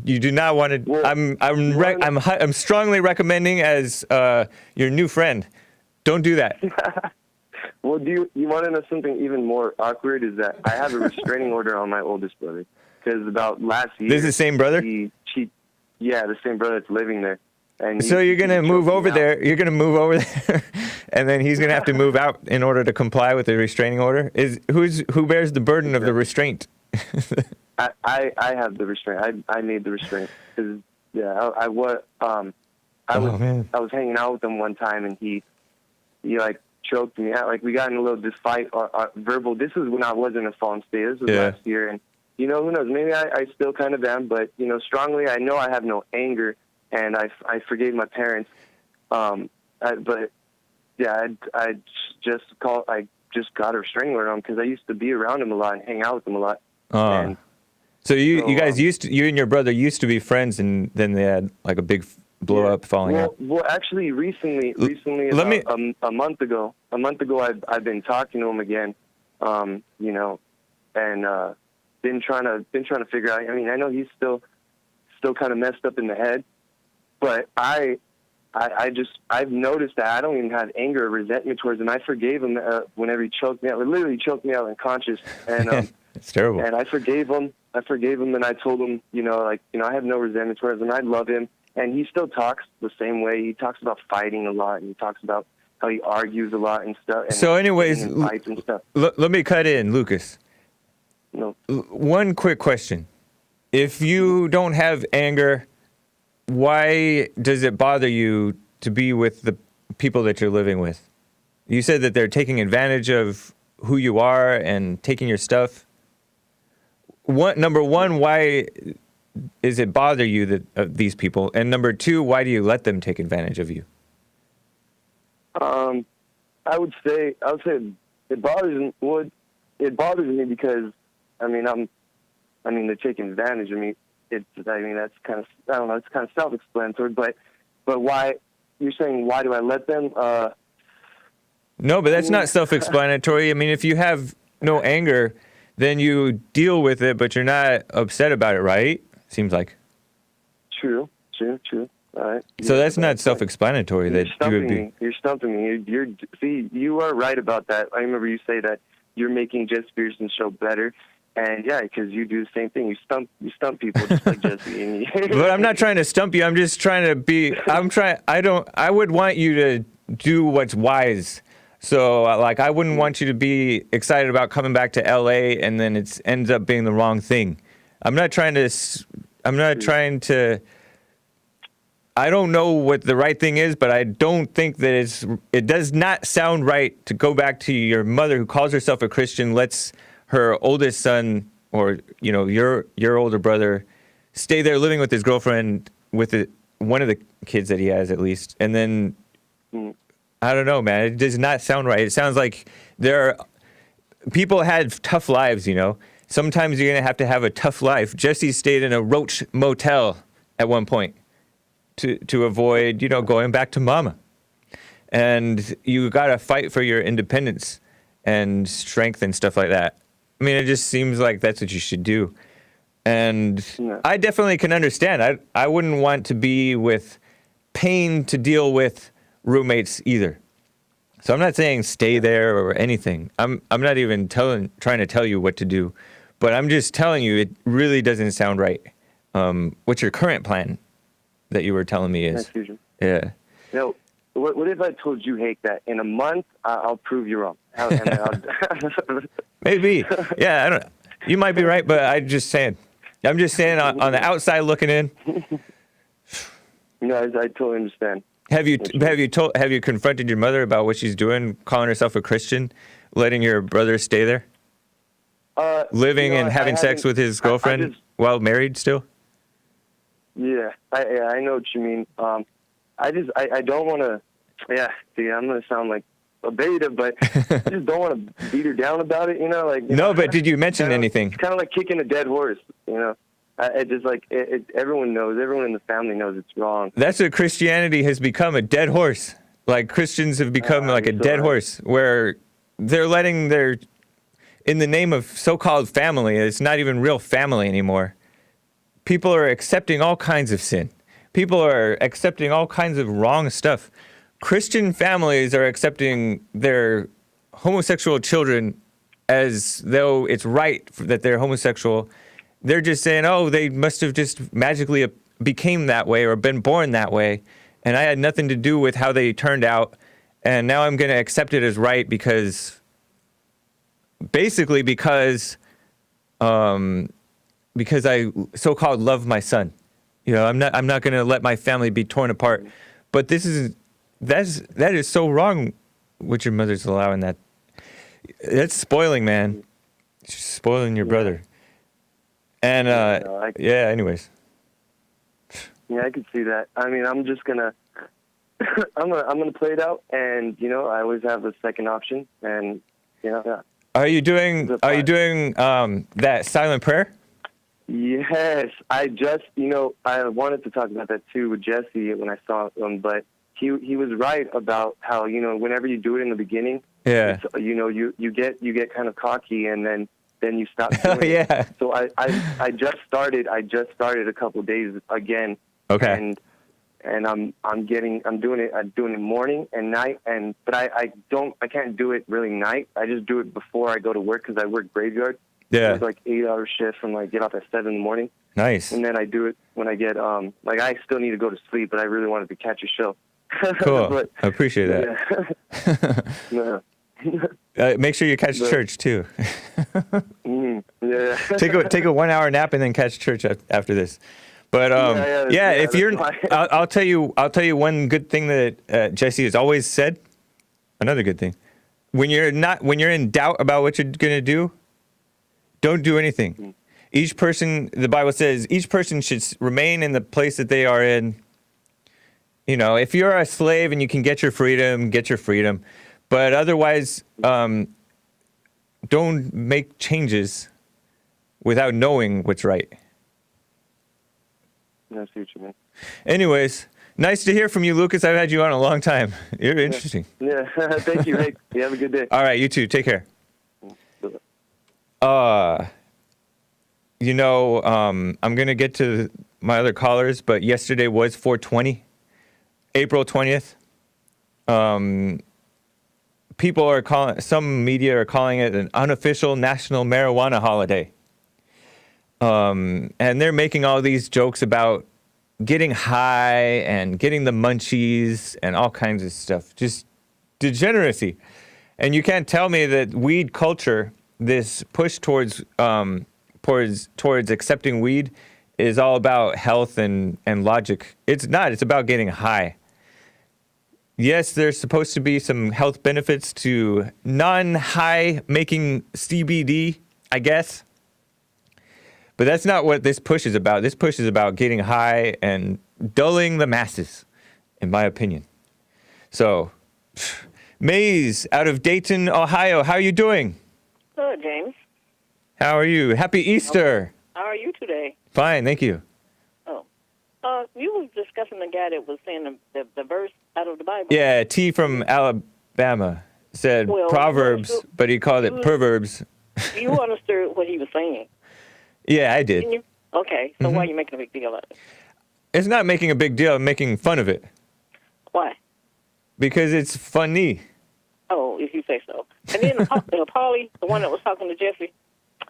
You do not want to. Well, I'm strongly recommending as your new friend. Don't do that. Well, do you want to know something even more awkward? Is that I have a restraining order on my oldest brother, because about last year. This is the same brother? Yeah, the same brother that's living there. And so you're gonna move over there. You're gonna move over there, and then he's gonna have to move out in order to comply with the restraining order. Who bears the burden of the restraint? I have the restraint. I made the restraint, because I was hanging out with him one time, and he like choked me out. Like, we got in a little fight, verbal. This is when I was in a fallen state. This was last year, and who knows? Maybe I still kind of am, but strongly, I know I have no anger, and I forgave my parents. I just got a restraining order on him, because I used to be around him a lot and hang out with him a lot. So you guys you and your brother used to be friends, and then they had like a big blow up, falling out. Well, actually, recently, a month ago, I've been talking to him again, and been trying to figure out. I mean, I know he's still kind of messed up in the head, but I've noticed that I don't even have anger or resentment towards him. I forgave him whenever he choked me out. Literally choked me out unconscious, and it's terrible. And I forgave him, and I told him, I have no resentment towards him. I love him. And he still talks the same way. He talks about fighting a lot, and he talks about how he argues a lot and stuff. And so anyways, fights and stuff. Let me cut in, Lucas. No. One quick question. If you don't have anger, why does it bother you to be with the people that you're living with? You said that they're taking advantage of who you are and taking your stuff. Number one, why does it bother you that these people? And number two, why do you let them take advantage of you? I would say it bothers me because they're taking advantage of me. That's kind of, I don't know, it's kind of self-explanatory, but why, you're saying why do I let them? No, but that's not self-explanatory. I mean, if you have no anger, then you deal with it, but you're not upset about it, right? Seems like. True. All right. So that's not self-explanatory that you would be. You're stumping me. See, you are right about that. I remember you say that you're making Jesse Pearson's show better. And yeah, because you do the same thing. You stump people just like Jesse. But I'm not trying to stump you. I'm just trying to be. I would want you to do what's wise. So like, I wouldn't want you to be excited about coming back to LA and then it ends up being the wrong thing. I'm not trying to. I don't know what the right thing is, but I don't think that it does not sound right to go back to your mother who calls herself a Christian, lets her oldest son, or your older brother, stay there living with his girlfriend, with one of the kids that he has at least, and then I don't know, man. It does not sound right. It sounds like people had tough lives, Sometimes you're gonna have a tough life. Jesse stayed in a roach motel at one point to avoid, going back to mama, and you gotta fight for your independence and strength and stuff like that. I mean, it just seems like that's what you should do. And I definitely can understand. I wouldn't want to be with pain to deal with roommates either. So I'm not saying stay there or anything. I'm not even trying to tell you what to do, but I'm just telling you it really doesn't sound right. What's your current plan that you were telling me is? Yeah. What if I told you, Hake, that in a month I'll prove you wrong? Maybe. Yeah, I don't. You might be right, but I'm just saying on the outside looking in. No, I totally understand. Have you confronted your mother about what she's doing, calling herself a Christian, letting your brother stay there, living and having sex with his girlfriend while married still? Yeah, I know what you mean. I don't want to. Yeah, see, I'm gonna sound like a beta, but I just don't want to beat her down about it. No, but did you mention anything? It's kind of like kicking a dead horse. It just like everyone knows. Everyone in the family knows it's wrong. That's what Christianity has become, a dead horse. Like Christians have become like a dead horse, where they're letting in the name of so-called family, it's not even real family anymore. People are accepting all kinds of sin. People are accepting all kinds of wrong stuff. Christian families are accepting their homosexual children as though it's right that they're homosexual. They're just saying, oh, they must have just magically became that way or been born that way, and I had nothing to do with how they turned out, and now I'm going to accept it as right because I so-called love my son. I'm not going to let my family be torn apart. But that is so wrong what your mother's allowing that. That's spoiling, man. She's spoiling your brother. And anyways. Yeah, I could see that. I mean, I'm just gonna I'm gonna play it out, and I always have a second option, and yeah. Are you doing that silent prayer? Yes, I just I wanted to talk about that too with Jesse when I saw him, but he was right about how whenever you do it in the beginning, you get kind of cocky, and then you stop doing it. So I just started a couple of days again. Okay. And I'm doing it morning and night, but I can't do it really night. I just do it before I go to work because I work graveyard. Yeah. It's like 8-hour shift from get up at 7 in the morning. Nice. And then I do it when I get I still need to go to sleep, but I really wanted to catch a show. Cool. But, I appreciate that. Yeah. Make sure you catch church too. Yeah. Take a 1 hour nap and then catch church after this. But if you're, I'll tell you one good thing that Jesse has always said. Another good thing, when you're in doubt about what you're gonna do, don't do anything. Each person, the Bible says, each person should remain in the place that they are in. If you're a slave and you can get your freedom, get your freedom. But otherwise, don't make changes without knowing what's right. I see what you mean. Anyways, Nice to hear from you, Lucas. I've had you on a long time. You're interesting. Yeah. Thank you, Hake. You have a good day. All right, you too. Take care. I'm going to get to my other callers, but yesterday was 420, April 20th. Some media are calling it an unofficial national marijuana holiday. And they're making all these jokes about getting high and getting the munchies and all kinds of stuff. Just degeneracy. And you can't tell me that weed culture, this push towards accepting weed, is all about health and logic. It's not. It's about getting high. Yes, there's supposed to be some health benefits to non-high making CBD, I guess. But that's not what this push is about. This push is about getting high and dulling the masses, in my opinion. So, Maze out of Dayton, Ohio, how are you doing? Good, James. How are you? Happy Easter. How are you today? Fine, thank you. Oh. You were discussing the guy that was saying the verse out of the Bible. Yeah, T from Alabama said Proverbs, but he called it perverbs. You understood what he was saying. Yeah, I did. Didn't you? Okay, so why are you making a big deal out of it? It's not making a big deal. I'm making fun of it. Why? Because it's funny. Oh, if you say so. And then Paulie, the one that was talking to Jesse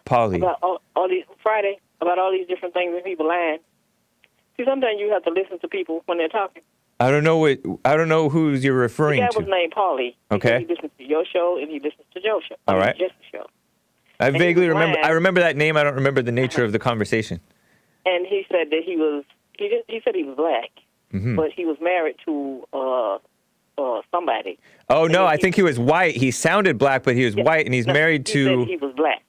Polly. about all these Friday, about all these different things and people lying. See, sometimes you have to listen to people when they're talking. I don't know who you're referring The guy to. was named Paulie. Okay. He listens to your show and he listens to Joe's show. All right. Jesse's show. I And vaguely he was remember. lying. I remember that name. I don't remember the nature of the conversation. And he said that he said he was black, Mm-hmm. but he was married to somebody. Oh And no, I he- think he was white. He sounded black, but he was white, and he's No, married he to. said he was black.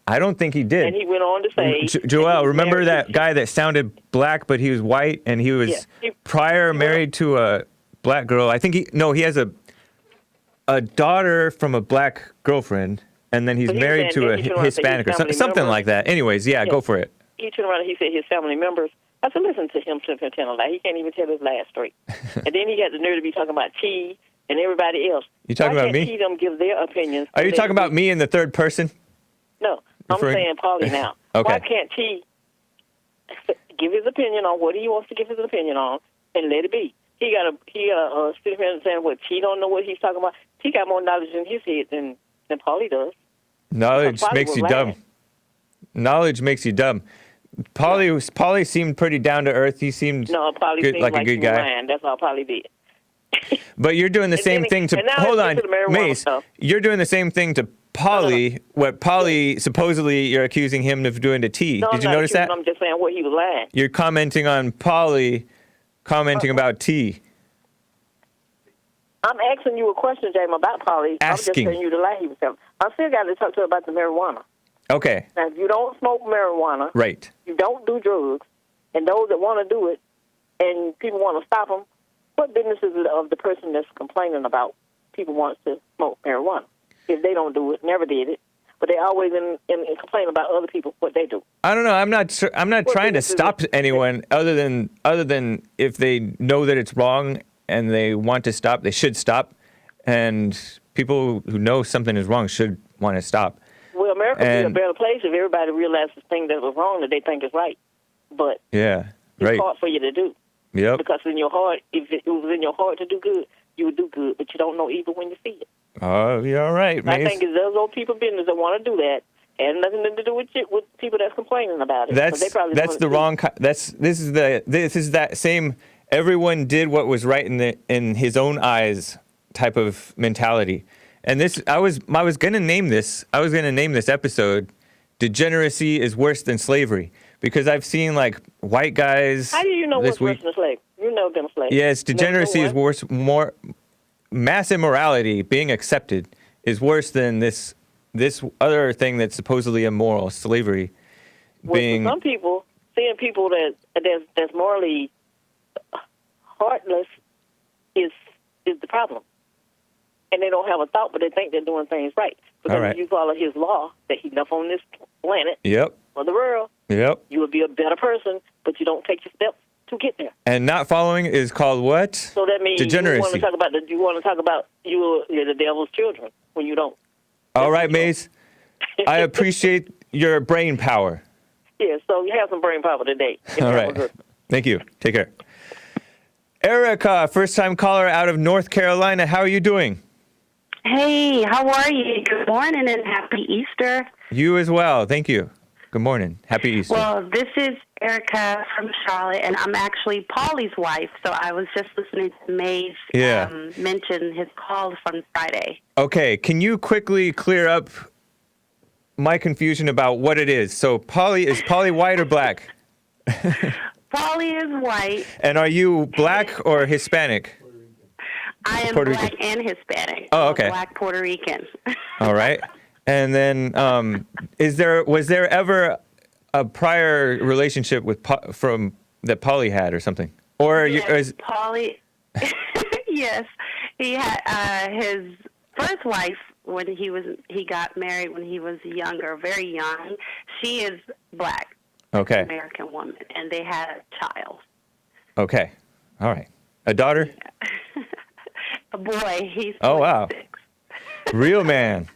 I don't think he did. And he went on to say... Joel, remember that guy that sounded black, but he was white, and he was married to a black girl. I think he has a daughter from a black girlfriend, and then he's But he was married saying to that a he turned around and said Hispanic or his family something members- like that. Anyways, yeah, go for it. He turned around and he said his family members... I said, listen to him tell a lie. He can't even tell his last straight. And then he got the nerve to be talking about T and everybody else. You talking Why about me? can't T them give their opinions? Are you talking about me in the third person? No, I'm Referring- saying Paulie now. Okay. Why can't T give his opinion on what he wants to give his opinion on and let it be? He got to sit here and saying what T don't know what he's talking about. T got more knowledge in his head than Paulie does. Knowledge Paulie makes was you lying. dumb. Knowledge makes you dumb. Paulie seemed pretty down to earth. He seemed No, Paulie good, seemed like a he good was guy. lying. That's all Paulie did. But you're doing the And same then- thing to. and now Hold let's on, get to the marijuana Mace. stuff. You're doing the same thing to Paulie. What Paulie supposedly you're accusing him of doing to T. No, Did I'm you not notice accusing that? him, I'm just saying what he was lying. You're commenting on Paulie, commenting about T. I'm asking you a question, James, about Paulie. I'm just Asking. telling you the lie he was telling. I still got to talk to her about the marijuana. Okay, Now, if you don't smoke marijuana, right. you don't do drugs, and those that want to do it, and people want to stop them, what business is it of the person that's complaining about people wants to smoke marijuana? If they don't do it, never did it, but they always in complain about other people, what they do. I don't know. I'm not trying to business is stop it? anyone other than if they know that it's wrong and they want to stop, they should stop. And people who know something is wrong should want to stop. Well, America would be a And- better place if everybody realized the thing that was wrong that they think is right. But Yeah, it's right. hard for you to do. Yep. Because in your heart, if it was in your heart to do good, you would do good, but you don't know evil when you see it. Oh, you're all right, I Mace. think it's those old people business that want to do that, and nothing to do with people that's complaining about it. 'Cause they probably That's wanna the do wrong. This is that same. Everyone did what was right in his own eyes type of mentality. And this, I was gonna name this. I was gonna name this episode, "Degeneracy is worse than slavery," because I've seen like white guys. How do you know this what's worse week. than a slave? You never been a slave. Yes, You never know degeneracy is what? worse. More mass immorality, being accepted, is worse than this other thing that's supposedly immoral, slavery. Well, Being for some people, seeing people that's morally heartless is the problem, and they don't have a thought, but they think they're doing things right. Because All right. if you follow his law that he left on this planet Yep. for the world, Yep. you would be a better person, but you don't take your steps to get there. And not following is called what? So that means Degeneracy. you want to talk about you're the devil's children when you don't. All right, Maze. I appreciate your brain power. Yeah, so you have some brain power today. All right. Thank you. Take care. Erica, first-time caller out of North Carolina. How are you doing? Hey, how are you? Good morning and happy Easter. You as well. Thank you. Good morning. Happy Easter. Well, this is Erica from Charlotte, and I'm actually Paulie's wife, so I was just listening to Maze mention his call from Friday. Okay, can you quickly clear up my confusion about what it is? So is Paulie white or black? Paulie is white. And are you black or Hispanic? I am Puerto black Rican. and Hispanic. Oh, I'm okay. Black Puerto Rican. All right. And then was there ever a prior relationship with that Paulie had or something? Or Yes, Paulie, yes, he had his first wife when he got married when he was younger, very young. She is black, okay, American woman, and they had a child. Okay, all right, a daughter. A boy. He's 26. Oh wow, real man.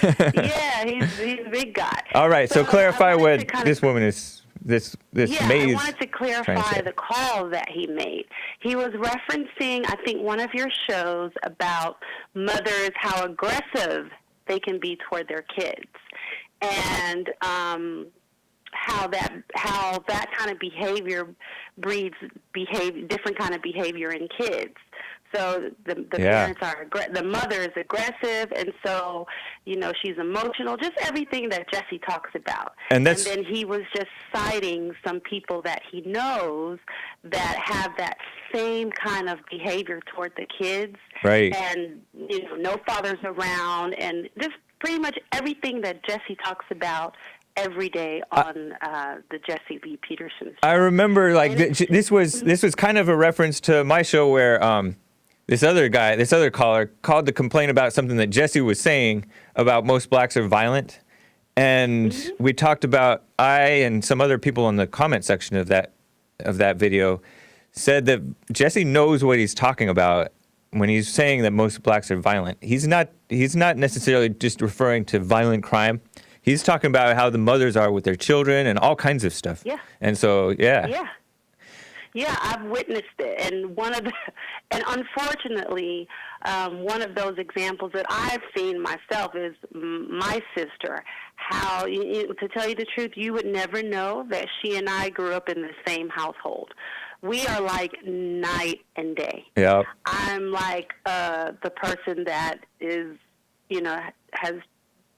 Yeah, he's a big guy. All right, so clarify what kind this woman is. This Yeah, Maze. I wanted to clarify the call that he made. He was referencing, I think, one of your shows about mothers, how aggressive they can be toward their kids, and how that kind of behavior breeds different kind of behavior in kids. So the parents are the mother is aggressive, and so she's emotional. Just everything that Jesse talks about. And then he was just citing some people that he knows that have that same kind of behavior toward the kids. Right. And no fathers around, and just pretty much everything that Jesse talks about every day on the Jesse B. Peterson show. I remember this was kind of a reference to my show where this other caller called to complain about something that Jesse was saying about most blacks are violent. And we talked about, I and some other people in the comment section of that video said that Jesse knows what he's talking about when he's saying that most blacks are violent. He's not necessarily just referring to violent crime. He's talking about how the mothers are with their children and all kinds of stuff. Yeah. And so, yeah. Yeah, I've witnessed it, and unfortunately, one of those examples that I've seen myself is my sister. How, to tell you the truth, you would never know that she and I grew up in the same household. We are like night and day. Yeah. I'm like the person that is, has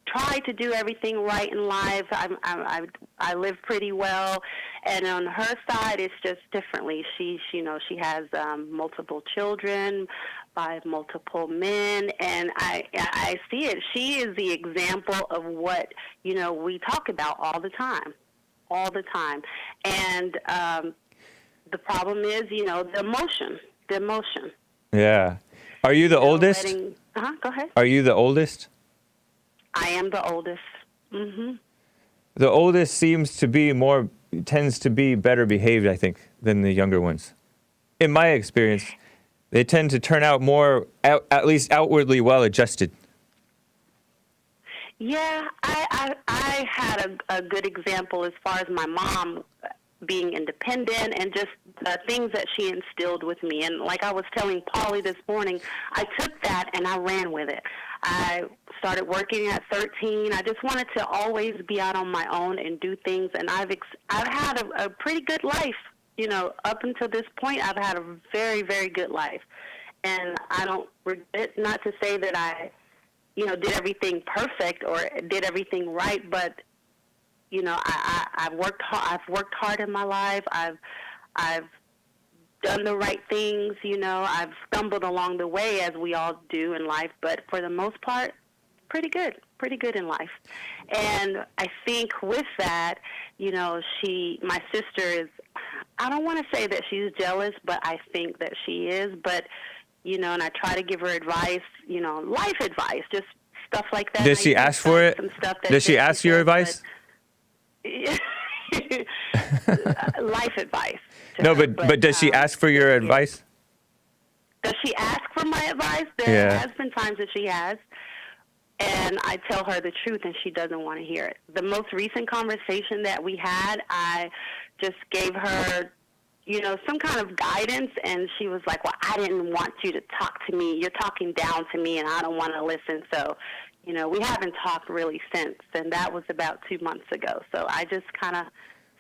tried to do everything right in life. I live pretty well, and on her side, it's just differently. She has multiple children by multiple men, and I see it. She is the example of what we talk about all the time. And the problem is, the emotion. Yeah. Are you the oldest? Go ahead. Are you the oldest? I am the oldest. Mm-hmm. The oldest tends to be better behaved, I think, than the younger ones. In my experience, they tend to turn out more, at least outwardly well adjusted. Yeah, I had a good example as far as my mom being independent and just the things that she instilled with me. And like I was telling Paulie this morning, I took that and I ran with it. I started working at 13. I just wanted to always be out on my own and do things. And I've had a pretty good life. Up until this point, I've had a very, very good life. And I don't regret, not to say that I, did everything perfect or did everything right, but I've worked hard in my life. I've done the right things. I've stumbled along the way, as we all do in life. But for the most part, pretty good in life. And I think with that, my sister is. I don't want to say that she's jealous, but I think that she is. But and I try to give her advice. Life advice, just stuff like that. Does she ask for it? Does she ask your advice? life advice. No, but does she ask for your advice? Does she ask for my advice? There has been times that she has. And I tell her the truth, and she doesn't want to hear it. The most recent conversation that we had, I just gave her, some kind of guidance, and she was like, well, I didn't want you to talk to me. You're talking down to me, and I don't want to listen. So, we haven't talked really since, and that was about 2 months ago. So I just kind of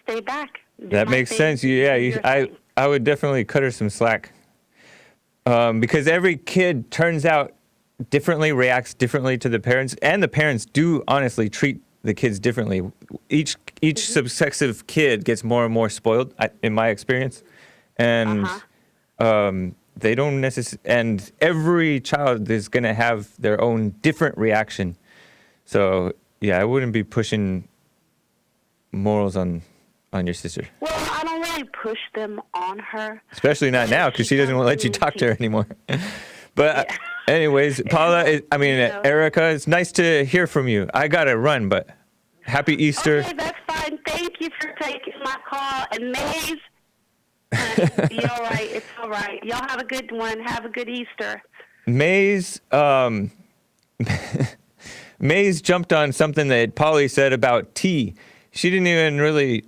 stayed back. That makes sense. I would definitely cut her some slack. Because every kid turns out differently, reacts differently to the parents, and the parents do honestly treat the kids differently. Each successive kid gets more and more spoiled, in my experience, and they don't necessarily. And every child is going to have their own different reaction. So yeah, I wouldn't be pushing morals on your sister. Well, I don't really push them on her, especially not now because she doesn't want to let you talk to her anymore. But. Yeah. Anyways, Paula, Erica, it's nice to hear from you. I got to run, but happy Easter. Okay, that's fine. Thank you for taking my call. And Maze, you're all right. It's all right. Y'all have a good one. Have a good Easter. Maze, Maze jumped on something that Polly said about tea. She didn't even really,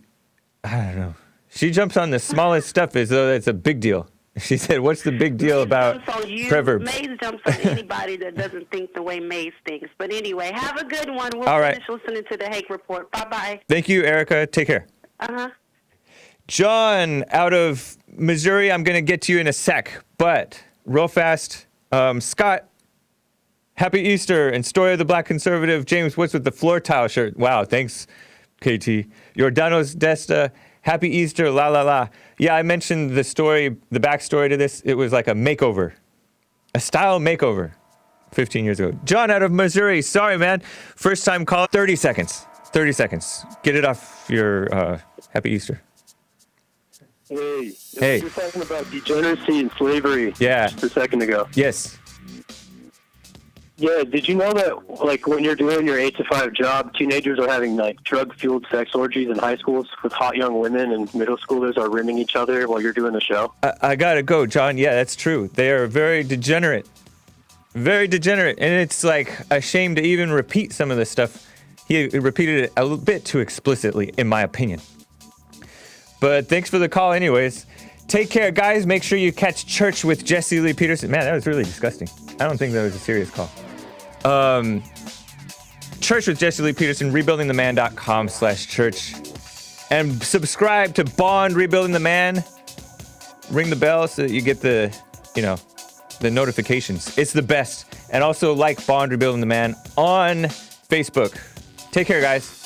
I don't know. She jumps on the smallest stuff as though that's a big deal. She said, what's the big deal about proverbs? Maze jumps on anybody that doesn't think the way Maze thinks. But anyway, have a good one. We'll finish listening to the Hake Report. Bye-bye. Thank you, Erica. Take care. John, out of Missouri, I'm going to get to you in a sec. But real fast, Scott, happy Easter. And Story of the Black Conservative, James Woods with the floor tile shirt. Wow, thanks, KT. Jordanos Desta, happy Easter, la la la. Yeah, I mentioned the backstory to this. It was like a makeover, a style makeover 15 years ago. John out of Missouri. Sorry, man. First time call. 30 seconds. 30 seconds. Get it off your happy Easter. Hey. You're talking about degeneracy and slavery just a second ago. Yes. Yeah, did you know that, like, when you're doing your 8-to-5 job, teenagers are having, like, drug-fueled sex orgies in high schools with hot young women, and middle schoolers are rimming each other while you're doing the show? I gotta go, John. Yeah, that's true. They are very degenerate. Very degenerate. And it's, like, a shame to even repeat some of this stuff. He repeated it a little bit too explicitly, in my opinion. But thanks for the call anyways. Take care, guys. Make sure you catch Church with Jesse Lee Peterson. Man, that was really disgusting. I don't think that was a serious call. Church with Jesse Lee Peterson, rebuildingtheman.com/church. And subscribe to Bond Rebuilding the Man. Ring the bell so that you get the notifications. It's the best. And also like Bond Rebuilding the Man on Facebook. Take care, guys.